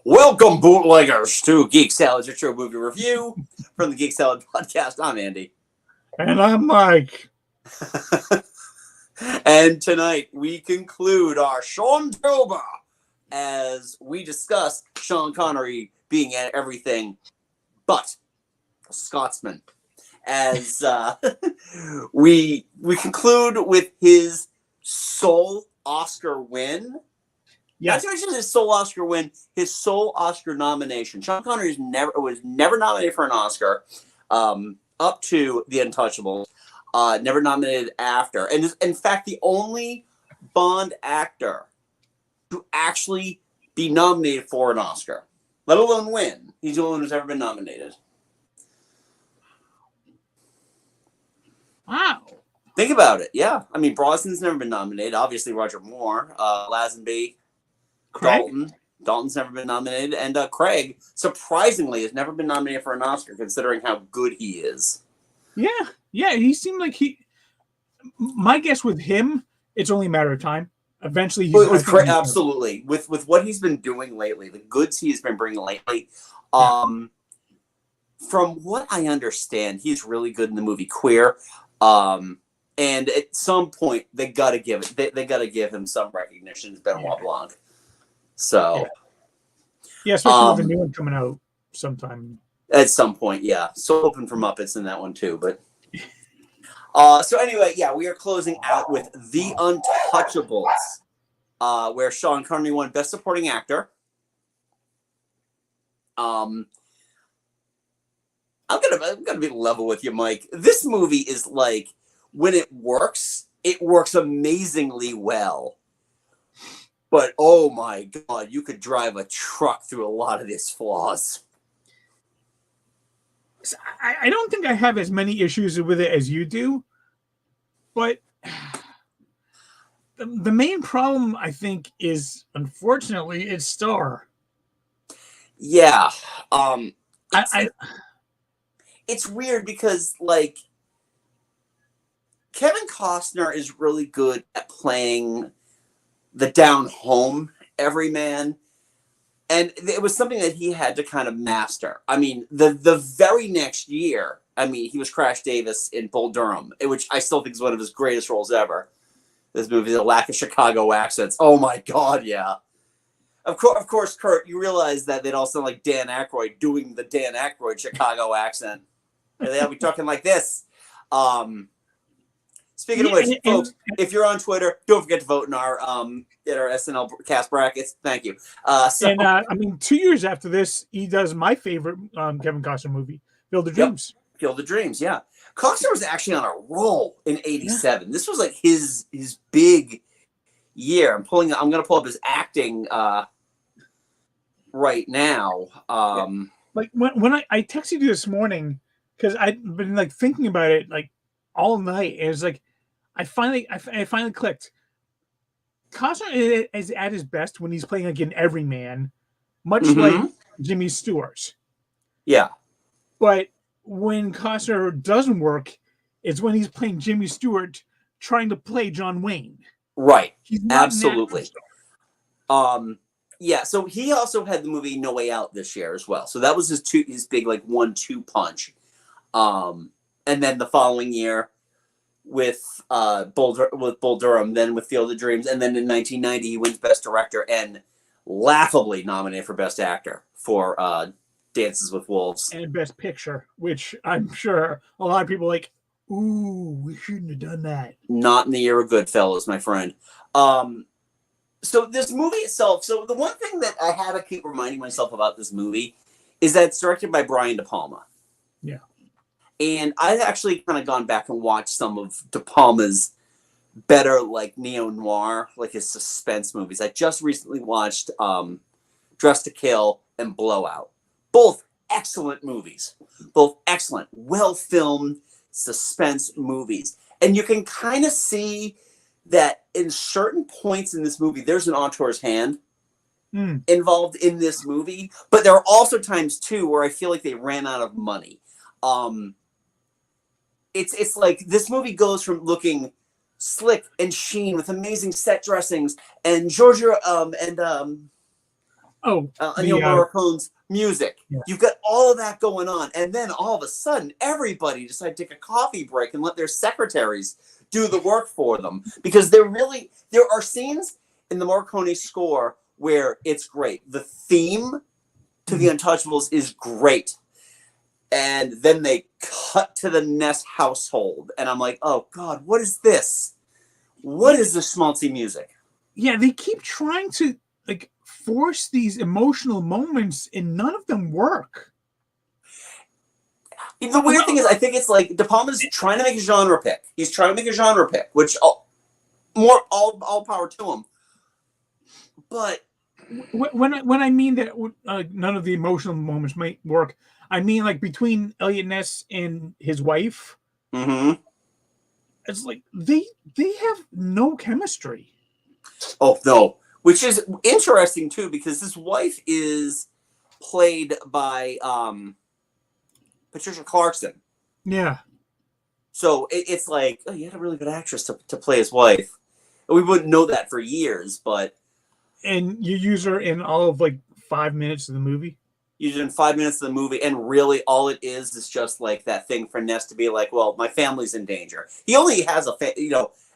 Welcome, bootleggers, to Geek Salad's Retro Movie Review from the Geek Salad Podcast. I'm Andy. And I'm Mike. And tonight we conclude our Seantember as we discuss Sean Connery being at everything but a Scotsman. As we conclude with his sole Oscar win. Yes. Not to mention his sole Oscar win, his sole Oscar nomination. Sean Connery was never nominated for an Oscar up to The Untouchables. Never nominated after. And is, in fact, the only Bond actor to actually be nominated for an Oscar, let alone win. He's the only one who's ever been nominated. Wow. Think about it. Yeah. I mean, Brosnan's never been nominated. Obviously, Roger Moore, Lazenby, Craig? Dalton's never been nominated. And Craig, surprisingly, has never been nominated for an Oscar, considering how good he is. Yeah, he seemed like my guess with him, it's only a matter of time. Eventually, absolutely. With what he's been doing lately, the goods he's been bringing lately, from what I understand, he's really good in the movie Queer. And at some point, they gotta give him some recognition. It's Benoit Blanc. So, especially with the new one coming out sometime. At some point, yeah. So hoping for Muppets in that one too, but. So anyway, yeah, we are closing out with The Untouchables, where Sean Connery won Best Supporting Actor. I'm gonna be level with you, Mike. This movie is like, when it works amazingly well. But oh my God, you could drive a truck through a lot of its flaws. I don't think I have as many issues with it as you do, but the main problem, I think, is, unfortunately, its star. Yeah. It's weird because, like, Kevin Costner is really good at playing the down-home everyman. And it was something that he had to kind of master. I mean, the very next year, he was Crash Davis in Bull Durham, which I still think is one of his greatest roles ever. This movie, the lack of Chicago accents. Oh my God, yeah. Of course, Kurt, you realize that they'd all sound like Dan Aykroyd doing the Dan Aykroyd Chicago accent. They'll be talking like this. Speaking of which, folks, if you're on Twitter, don't forget to vote in our SNL cast brackets. Thank you. 2 years after this, he does my favorite Kevin Costner movie, Field of Dreams. Field of Dreams, yeah. Costner was actually on a roll in '87. Yeah. This was like his big year. I'm going to pull up his acting right now. Like when I texted you this morning, because I'd been like thinking about it like all night. It was like I finally clicked. Costner is at his best when he's playing like an everyman, much like Jimmy Stewart. Yeah. But when Costner doesn't work, it's when he's playing Jimmy Stewart trying to play John Wayne. Right. Absolutely. Yeah, so he also had the movie No Way Out this year as well. So that was his big like 1-2 punch. And then the following year with Bull Durham, then with Field of Dreams, and then in 1990 he wins Best Director and laughably nominated for Best Actor for Dances with Wolves. And Best Picture, which I'm sure a lot of people are like, ooh, we shouldn't have done that. Not in the year of Goodfellas, my friend. So this movie itself, so the one thing that I had to keep reminding myself about this movie is that it's directed by Brian De Palma. Yeah. And I've actually kind of gone back and watched some of De Palma's better, like, neo-noir, like his suspense movies. I just recently watched Dressed to Kill and Blowout. Both excellent movies. Both excellent, well-filmed suspense movies. And you can kind of see that in certain points in this movie, there's an auteur's hand involved in this movie. But there are also times, too, where I feel like they ran out of money. It's like this movie goes from looking slick and sheen with amazing set dressings and Georgia Oh, Ennio Morricone's music. Yeah. You've got all of that going on, and then all of a sudden, everybody decided to take a coffee break and let their secretaries do the work for them, because there are scenes in the Morricone score where it's great. The theme to the Untouchables is great, and then they cut to the Ness household, and I'm like, oh God, what is this? What is this schmaltzy music? Yeah, they keep trying to like force these emotional moments, and none of them work. The weird thing is, I think it's like De Palma's trying to make a genre pick. He's trying to make a genre pick, which all power to him. But when I mean that none of the emotional moments might work, I mean like between Elliot Ness and his wife. Mm-hmm. It's like they have no chemistry. Oh no, which is interesting too, because his wife is played by Patricia Clarkson. Yeah. So it's like, oh, you had a really good actress to play his wife. We wouldn't know that for years, but and you use her in all of like 5 minutes of the movie. Use it in 5 minutes of the movie, and really all it is just like that thing for Ness to be like, well, my family's in danger. He only has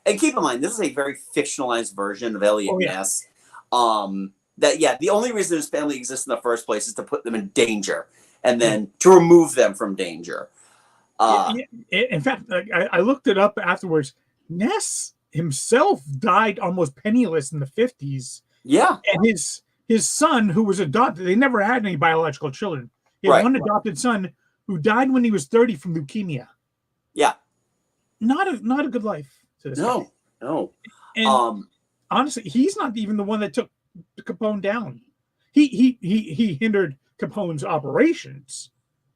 and keep in mind, this is a very fictionalized version of Elliot Ness. The only reason his family exists in the first place is to put them in danger, and then to remove them from danger. In fact, I looked it up afterwards. Ness himself died almost penniless in the 50s. Yeah. And his son, who was adopted, they never had any biological children. He had one adopted son who died when he was 30 from leukemia. Yeah. Not a good life to this guy. No. And honestly, he's not even the one that took Capone down. He hindered Capone's operations.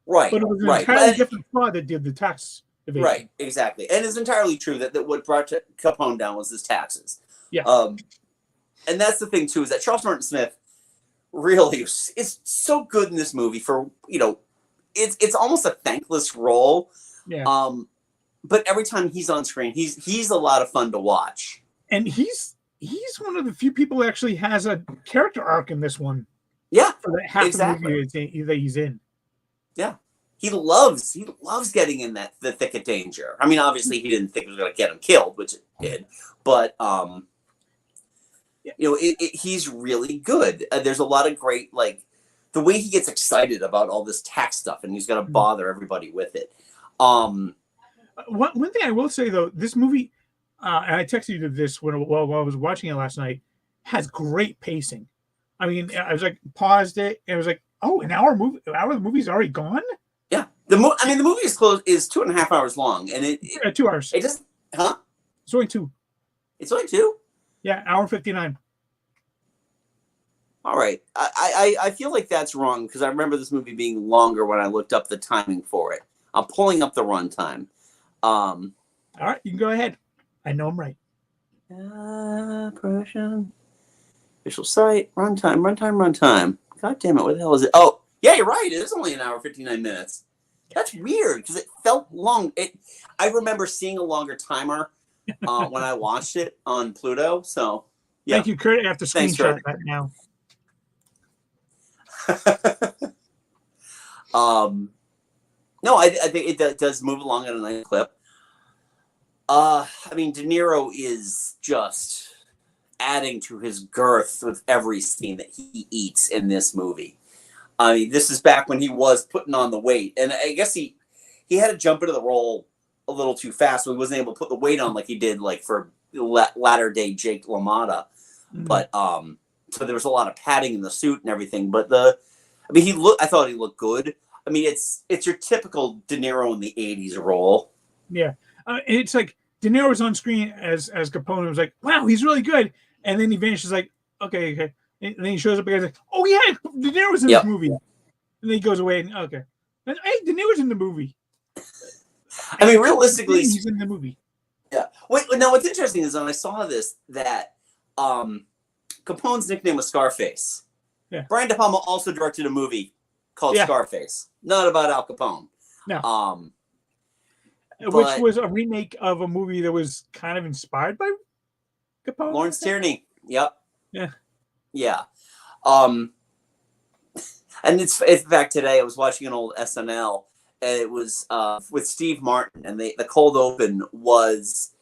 Right. But it was an entirely different fraud that did the tax evasion. Right, exactly. And it's entirely true that what brought Capone down was his taxes. Yeah. And that's the thing too, is that Charles Martin Smith really is so good in this movie for, it's almost a thankless role. Yeah. But every time he's on screen, he's a lot of fun to watch. And he's one of the few people who actually has a character arc in this one. Yeah. For the half of the movie that he's in. Yeah. He loves getting in the thick of danger. I mean, obviously he didn't think it was going to get him killed, which it did. But he's really good. There's a lot of great, like, the way he gets excited about all this tax stuff, and he's going to bother everybody with it. One thing I will say though, this movie, and I texted you this while I was watching it last night, has great pacing. I mean, I was like paused it, and I was like, oh, an hour of the movie's already gone. Yeah, the movie is 2.5 hours long, and 2 hours. It just It's only 2. It's only 2. Yeah, hour 59. All right, I feel like that's wrong, because I remember this movie being longer when I looked up the timing for it. I'm pulling up the runtime. All right, you can go ahead. I know I'm right. Production, official site, runtime. God damn it, what the hell is it? Oh, yeah, you're right. It is only an hour 59 minutes. That's weird, because it felt long. I remember seeing a longer timer when I watched it on Pluto. So, yeah. Thank you, Kurt. I have to screenshot that now. No, I think it does move along at a nice clip. I mean, De Niro is just adding to his girth with every scene that he eats in this movie. I mean, this is back when he was putting on the weight, and I guess he had to jump into the role a little too fast, so he wasn't able to put the weight on like he did like for latter day Jake LaMotta. Mm-hmm. But so there was a lot of padding in the suit and everything. But I thought he looked good. I mean, it's your typical De Niro in the '80s role. Yeah, it's like De Niro was on screen as Capone. It was like, wow, he's really good, and then he vanishes. Like, okay. And then he shows up again, like, oh yeah, De Niro's in this movie. And then he goes away and okay. And, hey, De Niro's in the movie. I mean, realistically, he's in the movie. Yeah. Wait, now what's interesting is when I saw this that Capone's nickname was Scarface. Yeah. Brian De Palma also directed a movie called Scarface, not about Al Capone. No. Which was a remake of a movie that was kind of inspired by Capone. Lawrence Tierney. Yep. Yeah. Yeah. And it's in fact today I was watching an old SNL, and it was with Steve Martin, and the cold open was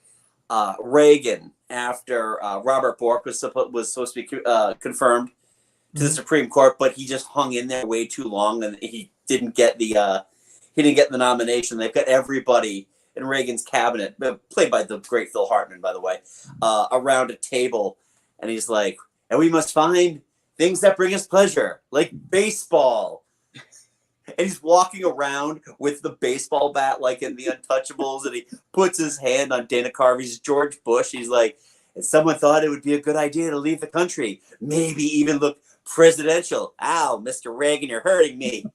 Reagan after Robert Bork was supposed to be confirmed to the Supreme Court, but he just hung in there way too long, and he didn't get the nomination. They've got everybody in Reagan's cabinet, played by the great Phil Hartman, by the way, around a table, and he's like, "And we must find things that bring us pleasure, like baseball." And he's walking around with the baseball bat, like in the Untouchables, and he puts his hand on Dana Carvey's George Bush. He's like, "If someone thought it would be a good idea to leave the country, maybe even look presidential. Ow, Mr. Reagan, you're hurting me."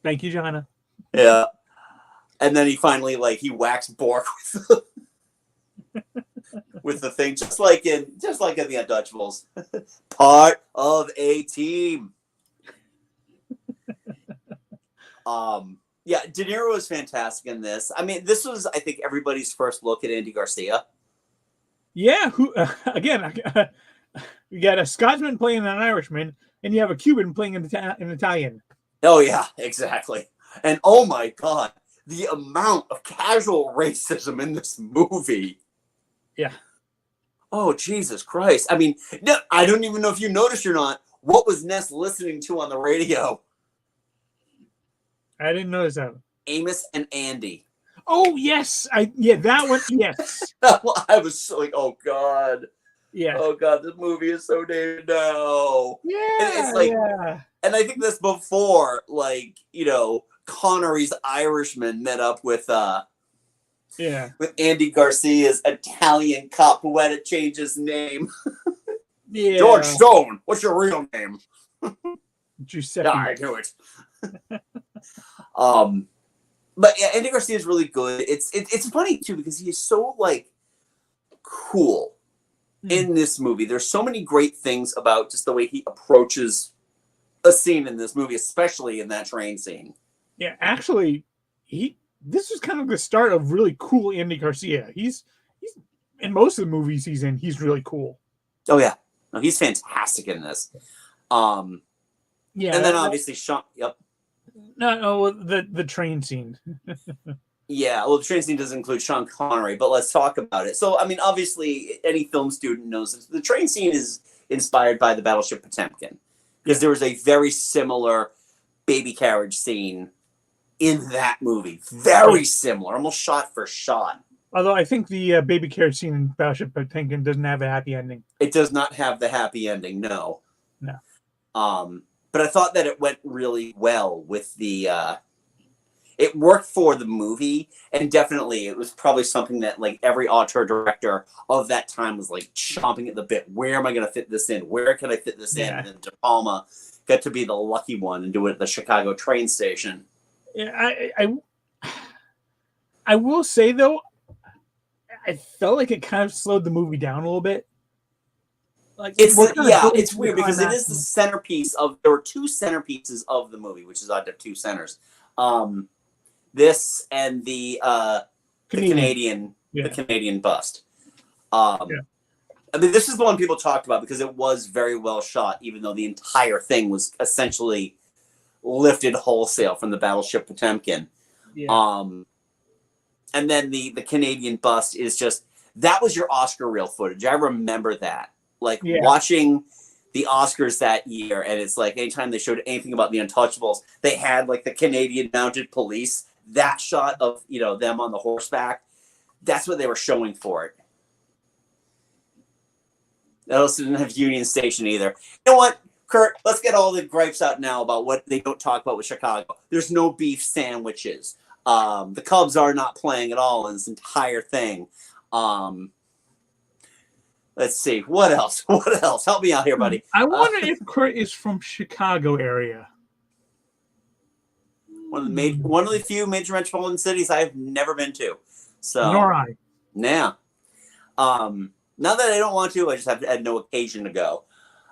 Thank you, Jana. Yeah. And then he finally, he whacks Bork with the thing, just like in the Untouchables. Part of a team. Yeah, De Niro was fantastic in this. I mean, this was, I think, everybody's first look at Andy Garcia. Yeah, who again? You got a Scotsman playing an Irishman, and you have a Cuban playing an Italian. Oh yeah, exactly. And oh my God, the amount of casual racism in this movie. Yeah. Oh Jesus Christ! I mean, no, I don't even know if you noticed or not. What was Ness listening to on the radio? I didn't notice that. Amos and Andy. Oh yes, that one. Yes. I was so like, oh God. Yeah. Oh God, this movie is so dated now. Yeah. And it's like, and I think this before, Connery's Irishman met up with Andy Garcia's Italian cop who had to change his name. Yeah. George Stone. What's your real name? Giuseppe. I knew it. But yeah, Andy Garcia is really good. It's funny too because he is so cool in this movie. There's so many great things about just the way he approaches a scene in this movie, especially in that train scene. Yeah, actually, this was kind of the start of really cool Andy Garcia. He's in most of the movies he's in, he's really cool. Oh yeah, no, he's fantastic in this. Yeah, and then obviously Sean. Yep. No, the train scene. Yeah, well, the train scene doesn't include Sean Connery, but let's talk about it. So, I mean, obviously, any film student knows this. The train scene is inspired by the Battleship Potemkin because there was a very similar baby carriage scene in that movie. Very similar, almost shot for shot. Although I think the baby carriage scene in Battleship Potemkin doesn't have a happy ending. It does not have the happy ending, no. No. But I thought that it went really well with the... it worked for the movie, and definitely it was probably something that every auteur director of that time was chomping at the bit. Where am I going to fit this in? Where can I fit this in? And then De Palma got to be the lucky one and do it at the Chicago train station. Yeah, I will say though, I felt like it kind of slowed the movie down a little bit. It's weird because it is the centerpiece of. There were two centerpieces of the movie, which is odd to have two centers. This and the Canadian bust. I mean, this is the one people talked about because it was very well shot, even though the entire thing was essentially lifted wholesale from the Battleship Potemkin. Yeah. And then the Canadian bust is just, that was your Oscar reel footage. I remember that. Watching the Oscars that year, and it's anytime they showed anything about the Untouchables, they had the Canadian Mounted Police, that shot of them on the horseback. That's what they were showing for it. They also didn't have Union Station either. You know what, Kurt? Let's get all the gripes out now about what they don't talk about with Chicago. There's no beef sandwiches. The Cubs are not playing at all in this entire thing. Let's see. What else? What else? Help me out here, buddy. I wonder if Kurt is from Chicago area. One of the few major metropolitan cities I've never been to. So nor I. Yeah. Not that I don't want to, I just had no occasion to go.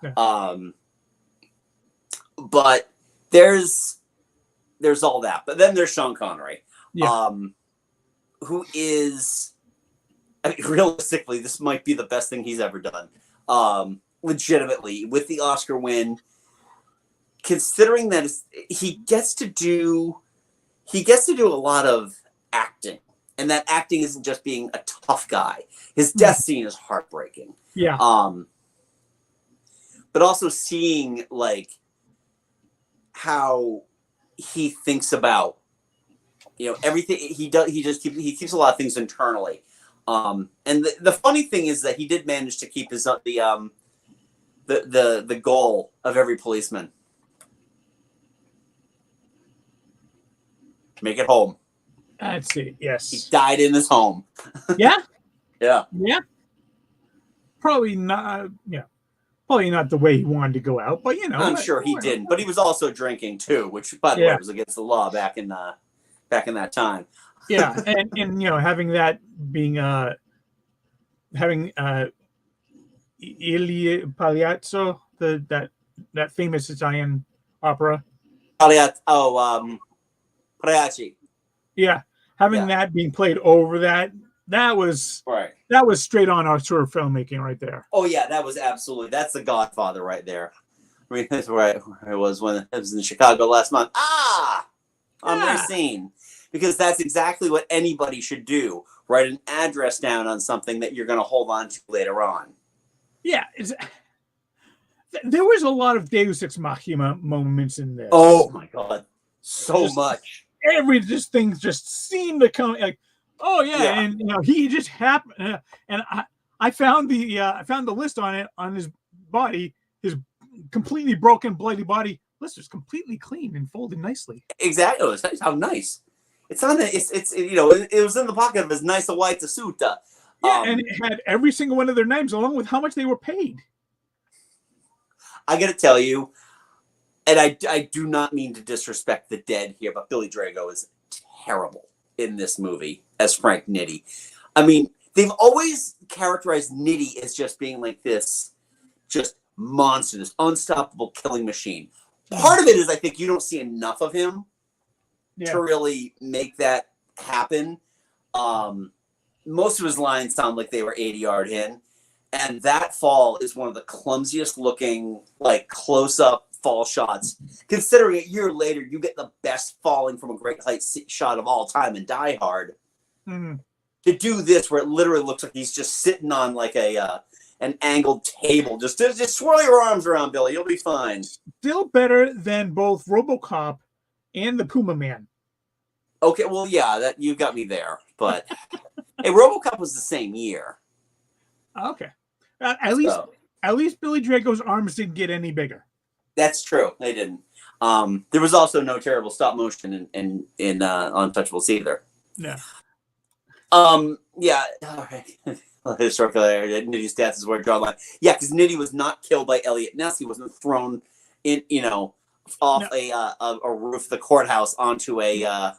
Yeah. But there's all that. But then there's Sean Connery. Yeah. Who is, I mean, realistically, this might be the best thing he's ever done. Legitimately, with the Oscar win, considering that he gets to do a lot of acting, and that acting isn't just being a tough guy. His death scene is heartbreaking. Yeah. But also seeing like how he thinks about, you know, everything he does. He keeps a lot of things internally. And the funny thing is that he did manage to keep his the goal of every policeman. Make it home. Let's see. Yes. He died in his home. Yeah. Yeah. Yeah. Probably not. Yeah. Probably not the way he wanted to go out, but you know, I'm sure he didn't. But he was also drinking too, which, by the way, was against the law back in that time. Yeah, and you know, having that being having Il Pagliaccio, that famous Italian opera. Pagliacci. Yeah, having that being played over that was right. That was straight on our sort of filmmaking right there. Oh yeah, that was absolutely, that's The Godfather right there. I mean, that's where it was when it was in Chicago last month. On my scene. Because that's exactly what anybody should do. Write an address down on something that you're going to hold on to later on. Yeah. There was a lot of Deus Ex Machina moments in this. Oh my God. So much. This thing just seemed to come like, oh yeah. And you know, he just happened. And I found the list on it, on his body, his completely broken, bloody body. List is completely clean and folded nicely. Exactly. How nice. It's on the, it's you know, it was in the pocket of his nice white suit. And it had every single one of their names along with how much they were paid. I got to tell you, and I do not mean to disrespect the dead here, but Billy Drago is terrible in this movie as Frank Nitti. I mean, they've always characterized Nitti as just being like this, just monster, this unstoppable killing machine. Part of it is I think you don't see enough of him to really make that happen. Most of his lines sound like they were 80-yard in, and that fall is one of the clumsiest looking, like, close-up fall shots. Considering a year later, you get the best falling from a great height shot of all time in Die Hard. Mm-hmm. To do this, where it literally looks like he's just sitting on like an angled table, just swirl your arms around, Billy. You'll be fine. Still better than both RoboCop and the Puma Man. Okay, well, yeah, that you got me there, but hey, RoboCop was the same year. Okay, at least Billy Drago's arms didn't get any bigger. That's true. They didn't. There was also no terrible stop motion in Untouchables either. Yeah. Yeah. All right. Historical Nitty's death is where I draw the line. Yeah, because Nitti was not killed by Elliot Ness. He wasn't thrown in, off a roof of the courthouse onto a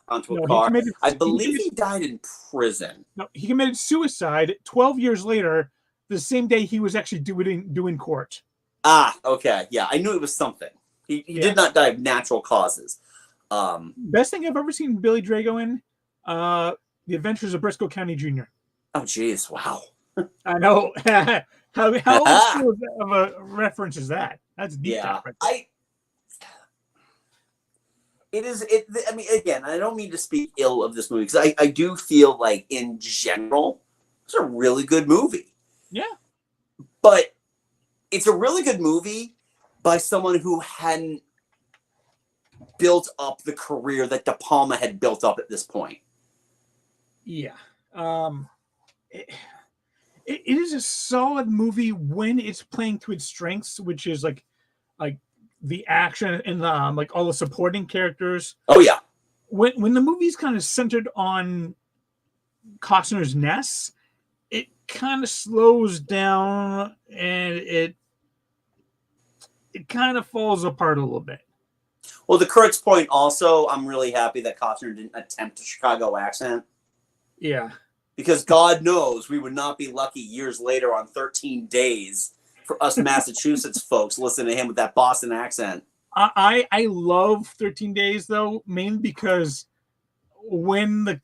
car. I believe he died in prison. No, he committed suicide 12 years later, the same day he was actually doing court. Okay. Yeah, I knew it was something. He did not die of natural causes. Best thing I've ever seen Billy Drago in, The Adventures of Briscoe County Jr. Oh, jeez. Wow. I know. How old of a reference is that? That's deep. Yeah. I mean, again, I don't mean to speak ill of this movie because I do feel like in general, it's a really good movie. Yeah. But it's a really good movie by someone who hadn't built up the career that De Palma had built up at this point. Yeah. It is a solid movie when it's playing to its strengths, which is like the action and like all the supporting characters. Oh yeah. When the movie's kind of centered on Costner's Ness, it kind of slows down and it kind of falls apart a little bit. Well, to Kurt's point, also, I'm really happy that Costner didn't attempt a Chicago accent. Yeah. Because God knows we would not be lucky years later on 13 Days for us Massachusetts folks listening to him with that Boston accent. I love 13 Days, though, mainly because when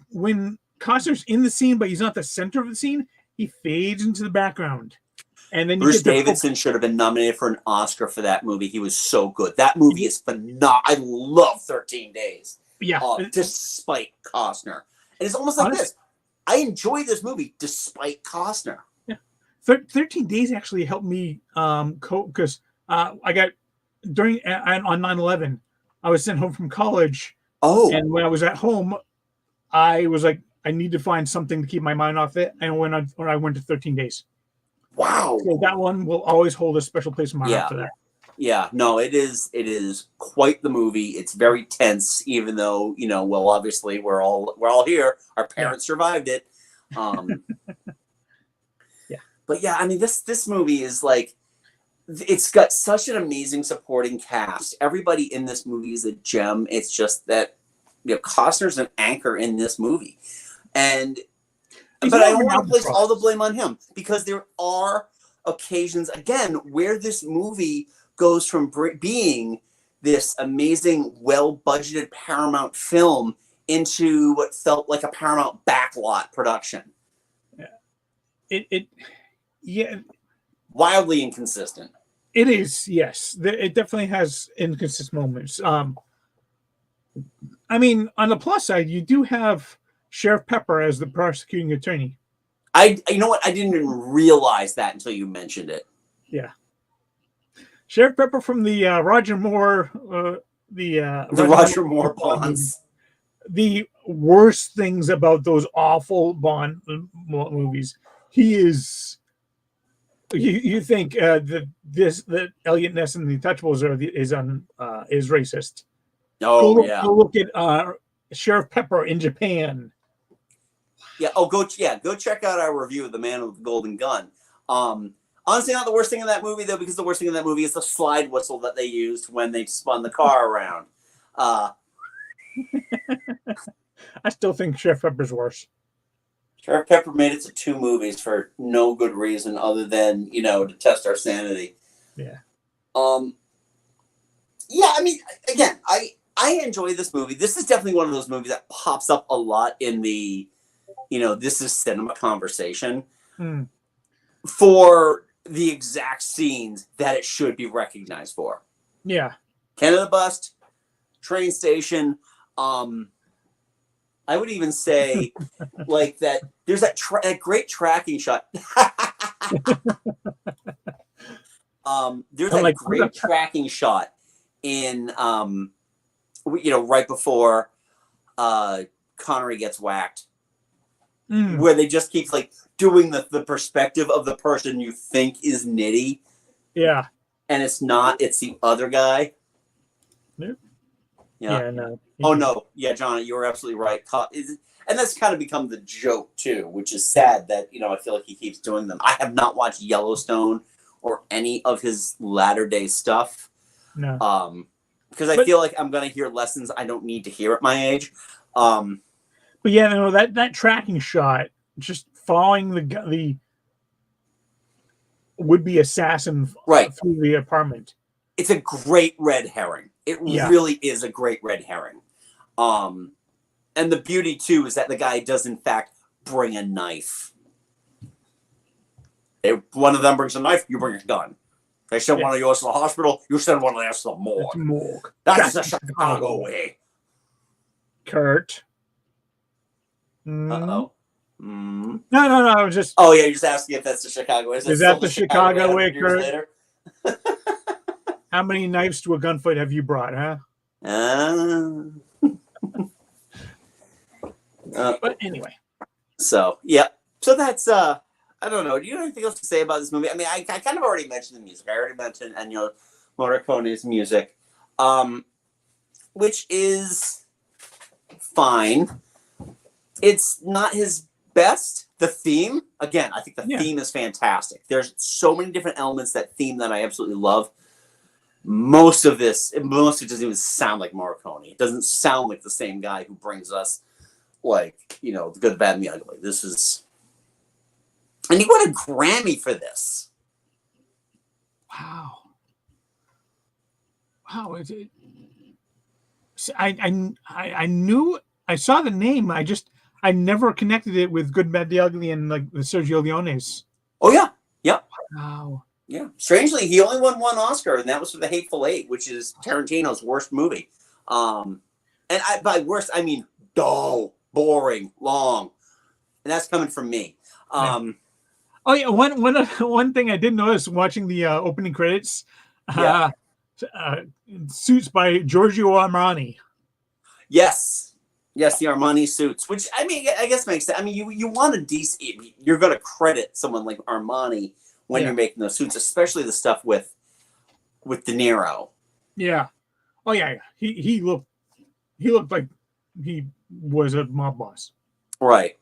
Costner's in the scene, but he's not the center of the scene, he fades into the background. And then you Bruce get the Davidson should have been nominated for an Oscar for that movie. He was so good. That movie is phenomenal. I love 13 Days. yeah. Despite Costner. And it's almost like this. I enjoy this movie despite Costner. Yeah. 13 Days actually helped me cope because I got on 9/11, I was sent home from college. Oh. And when I was at home, I was like, I need to find something to keep my mind off it. And when I went to 13 Days. Wow. So that one will always hold a special place in my heart for that. Yeah, no, it is quite the movie. It's very tense, even though, well, obviously we're all here. Our parents survived it. Yeah. But yeah, I mean this movie is like, it's got such an amazing supporting cast. Everybody in this movie is a gem. It's just that Costner's an anchor in this movie. But I don't want to place all the blame on him, because there are occasions, again, where this movie goes from being this amazing, well-budgeted Paramount film into what felt like a Paramount backlot production. Yeah. Wildly inconsistent. It is, yes. It definitely has inconsistent moments. I mean, on the plus side, you do have Sheriff Pepper as the prosecuting attorney. You know what? I didn't even realize that until you mentioned it. Yeah. Sheriff Pepper from the Roger Moore, Roger Moore Bonds. The worst things about those awful Bond movies. He is. You think that Elliot Ness and the Untouchables is racist? Oh, go look at Sheriff Pepper in Japan. Yeah. Oh, go check out our review of The Man with the Golden Gun. Honestly, not the worst thing in that movie, though, because the worst thing in that movie is the slide whistle that they used when they spun the car around. I still think Sheriff Pepper's worse. Sheriff Pepper made it to 2 movies for no good reason other than, to test our sanity. Yeah. Yeah, I mean, again, I enjoy this movie. This is definitely one of those movies that pops up a lot in the, this is cinema conversation for the exact scenes that it should be recognized for. Yeah. Canada Bust, train station. I would even say like that. There's that great tracking shot. There's that great tracking shot in right before Connery gets whacked, where they just keep like doing the perspective of the person you think is Nitty. Yeah. And it's not, it's the other guy. Nope. Yeah. No. Oh no. Yeah, John, you were absolutely right. And that's kind of become the joke too, which is sad that, I feel like he keeps doing them. I have not watched Yellowstone or any of his latter day stuff. No. Because I feel like I'm going to hear lessons I don't need to hear at my age. But yeah, no, that tracking shot, just following the would-be assassin through the apartment. It's a great red herring. It really is a great red herring. And the beauty, too, is that the guy does, in fact, bring a knife. If one of them brings a knife, you bring a gun. They send one of yours to the hospital, you send one of theirs to the morgue. That's the Chicago way. Kurt. Uh-oh. No, I was just... Oh, yeah, you're just asking if that's the Chicago way. Is that the Chicago way, Kurt? How many knives to a gunfight have you brought, huh? But anyway. So, yeah. So that's, I don't know. Do you have anything else to say about this movie? I mean, I kind of already mentioned the music. I already mentioned Ennio Morricone's music, which is fine. It's not his best. The theme, again, I think the theme is fantastic. There's so many different elements that theme that I absolutely love. Most of it doesn't even sound like Morricone. It doesn't sound like the same guy who brings us, like, the good, the bad, and the ugly. This is... And he won a Grammy for this. Wow. I knew, I saw the name. I never connected it with Good, Bad, the Ugly and like the Sergio Leone's. Oh yeah, yeah. Wow. Yeah. Strangely, he only won one Oscar, and that was for The Hateful Eight, which is Tarantino's worst movie. And by worst, I mean dull, boring, long, and that's coming from me. Oh yeah, one thing I did notice watching the opening credits, suits by Giorgio Armani. Yes, the Armani suits, which I mean, I guess makes sense. I mean, you want a decent. You're going to credit someone like Armani when you're making those suits, especially the stuff with De Niro. Yeah. Oh yeah. He looked like he was a mob boss. Right.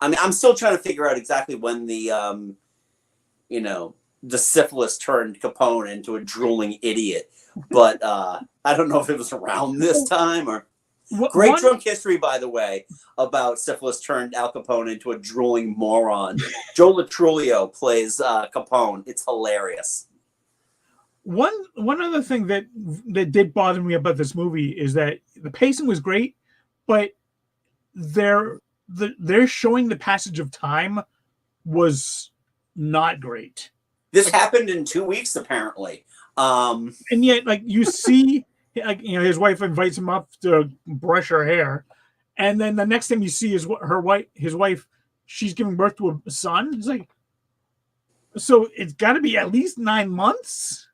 I mean, I'm still trying to figure out exactly when the the syphilis turned Capone into a drooling idiot, but I don't know if it was around this time or. Great drunk history, by the way, about syphilis turned Al Capone into a drooling moron. Joe Latrulio plays Capone. It's hilarious. One other thing that did bother me about this movie is that the pacing was great, but they're showing the passage of time was not great. This happened in 2 weeks, apparently. And yet, like, you see, like, his wife invites him up to brush her hair, and then the next thing you see is his wife, she's giving birth to a son. It's like, so it's got to be at least 9 months.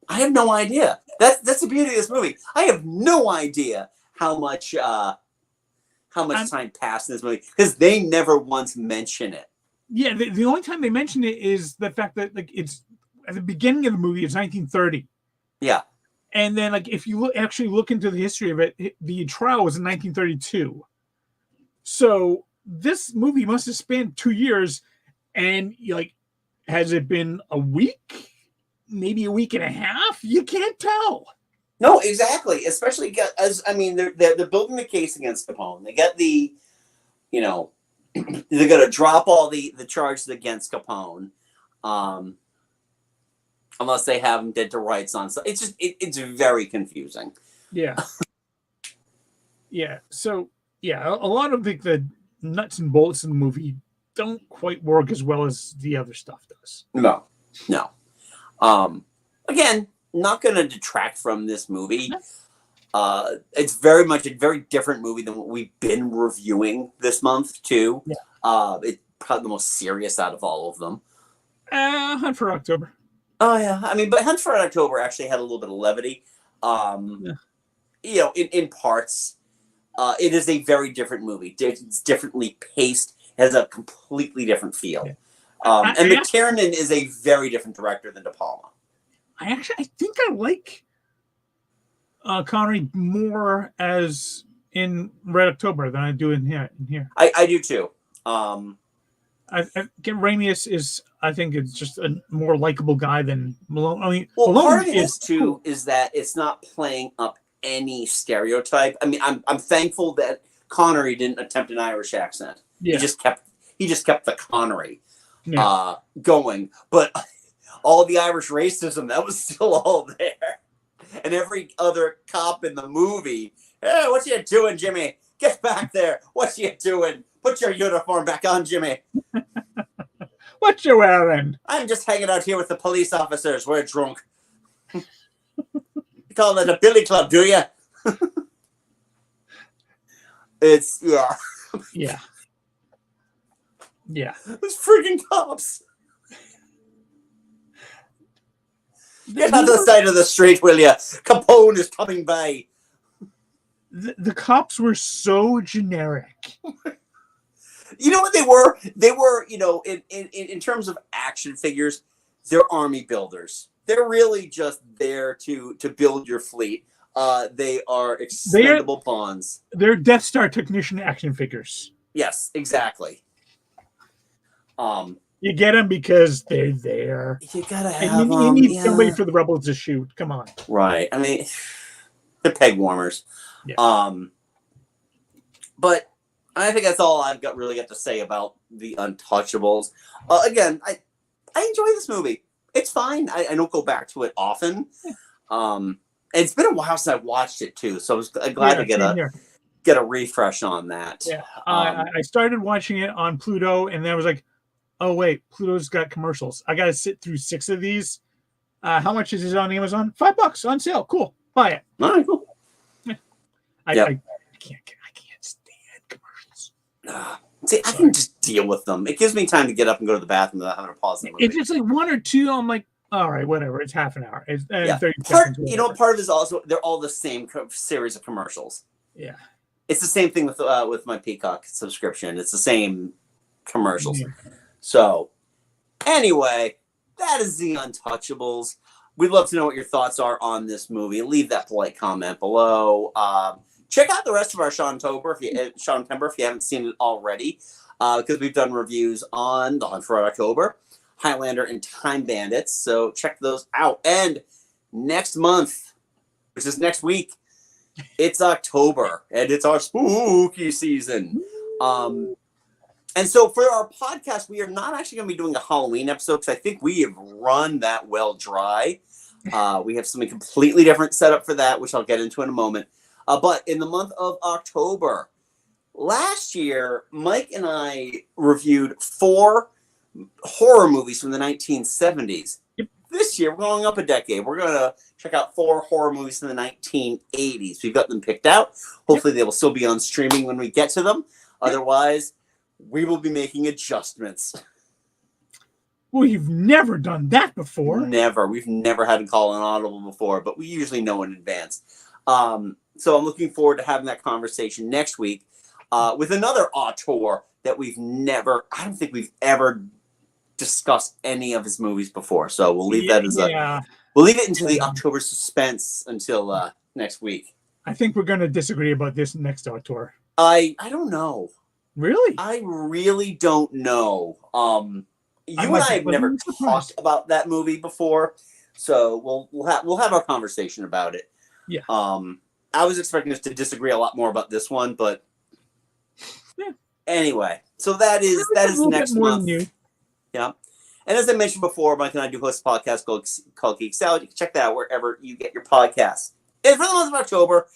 I have no idea. That's the beauty of this movie. I have no idea how much time passed in this movie because they never once mention it. Yeah, the only time they mention it is the fact that, like, it's at the beginning of the movie. It's 1930. Yeah. And then, like, if you actually look into the history of it, the trial was in 1932. So this movie must have spanned 2 years. And, like, has it been a week? Maybe a week and a half? You can't tell. No, exactly. Especially as I mean, they're building the case against Capone. They get the, they're going to drop all the charges against Capone. Unless they have him dead to rights on. So it's just, it's very confusing. Yeah. Yeah. So, yeah, a lot of the nuts and bolts in the movie don't quite work as well as the other stuff does. No. Again, not going to detract from this movie. It's very much a very different movie than what we've been reviewing this month, too. Yeah. It's probably the most serious out of all of them. Hunt for October. Oh, yeah. I mean, but Hunt for October actually had a little bit of levity. In parts. It is a very different movie. It's differently paced. It has a completely different feel. Yeah. And McTiernan is a very different director than De Palma. I think I like Connery more as in Red October than I do in here. I do too. Raimi is, I think, it's just a more likable guy than Malone. I mean, well, Malone part of this too is that it's not playing up any stereotype. I mean, I'm thankful that Connery didn't attempt an Irish accent. Yeah. He just kept the Connery going, but all the Irish racism that was still all there, and every other cop in the movie. Hey, what you doing, Jimmy? Get back there! What you doing? Put your uniform back on, Jimmy. What you wearing? I'm just hanging out here with the police officers. We're drunk. You call it a billy club, do you? It's yeah. Those freaking cops. Get on the side of the street, will you? Capone is coming by. The cops were so generic. You know what they were? They were, in terms of action figures, they're army builders. They're really just there to build your fleet. They are expendable pawns. They're Death Star technician action figures. Yes, exactly. You get them because they're there. You gotta have you need somebody for the rebels to shoot. Come on. Right. I mean, they're peg warmers. Yeah. But I think that's all I've really got to say about the Untouchables. Again, I enjoy this movie. It's fine. I don't go back to it often. It's been a while since I watched it too, so I was glad to get a refresh on that. Yeah. I started watching it on Pluto, and then I was like, oh wait, Pluto's got commercials. I got to sit through 6 of these. How much is it on Amazon? $5 on sale. Cool. Buy it. All right, cool. I can't stand commercials. See, I can just deal with them. It gives me time to get up and go to the bathroom without having to pause the movie. It's just like 1 or 2. I'm like, all right, whatever. It's half an hour. It's 30 part, seconds. part of it is also they're all the same series of commercials. Yeah. It's the same thing with my Peacock subscription. It's the same commercials. Yeah. So, anyway, that is the Untouchables. We'd love to know what your thoughts are on this movie. Leave that polite comment below. Check out the rest of our Seantember if you haven't seen it already, because we've done reviews on The Hunt for October, Highlander, and Time Bandits. So check those out. And next month, which is next week, it's October, and it's our spooky season. And so for our podcast, we are not actually going to be doing a Halloween episode because I think we have run that well dry. We have something completely different set up for that, which I'll get into in a moment. But in the month of October, last year, Mike and I reviewed 4 horror movies from the 1970s. Yep. This year, we're going up a decade. We're going to check out 4 horror movies from the 1980s. We've got them picked out. Hopefully, they will still be on streaming when we get to them. Otherwise, we will be making adjustments. We've never done that before. Never. We've never had to call an audible before, but we usually know in advance. So I'm looking forward to having that conversation next week with another auteur that I don't think we've ever discussed any of his movies before. So we'll leave that as we'll leave it into the October suspense until next week. I think we're going to disagree about this next auteur. I don't know. Really? I really don't know. You and I have never talked about that movie before, so we'll have our conversation about it. Yeah. I was expecting us to disagree a lot more about this one, but anyway. So that is next month. Yeah. And as I mentioned before, Mike and I do host a podcast called Geek Salad. You can check that out wherever you get your podcasts. And for the month of October,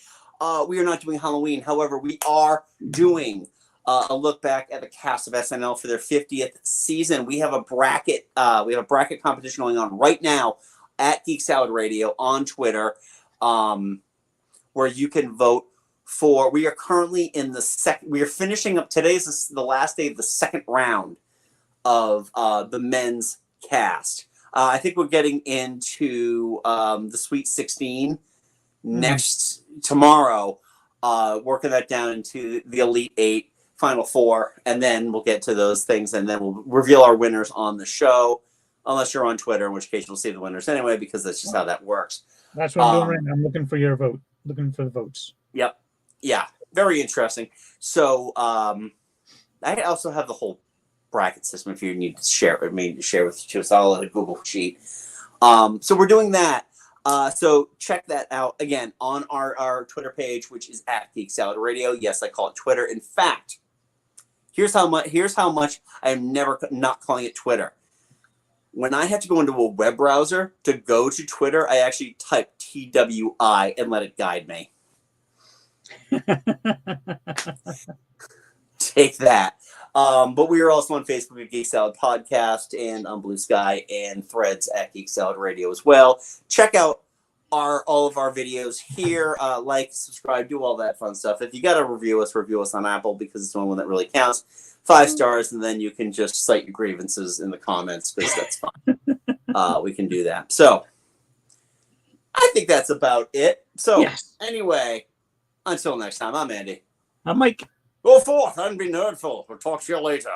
we are not doing Halloween. However, we are doing a look back at the cast of SNL for their 50th season. We have a bracket. We have a bracket competition going on right now at Geek Salad Radio on Twitter, where you can vote for. We are currently in the second. We are finishing up. Today's the last day of the second round of the men's cast. I think we're getting into the Sweet 16 next tomorrow. Working that down into the Elite 8. Final 4, and then we'll get to those things, and then we'll reveal our winners on the show, unless you're on Twitter, in which case you'll see the winners anyway, because that's just how that works. That's what I'm doing right now. I'm looking for your vote, looking for the votes. Yep. Yeah, very interesting. So I also have the whole bracket system if you need to share it with me, to share with us all in a Google sheet. So we're doing that. So check that out again on our Twitter page, which is at Geek Salad Radio. Yes, I call it Twitter. In fact, here's how much I am never not calling it Twitter. When I have to go into a web browser to go to Twitter, I actually type TWI and let it guide me. Take that. But we are also on Facebook at Geek Salad Podcast and on Blue Sky and Threads at Geek Salad Radio as well. Check out all of our videos here. Like, subscribe, do all that fun stuff. If you got to review us on Apple, because it's the only one that really counts. 5 stars, and then you can just cite your grievances in the comments, because that's fine. We can do that. So I think that's about it. So Anyway, until next time, I'm Andy. I'm Mike. Go forth and be nerdful. We'll talk to you later.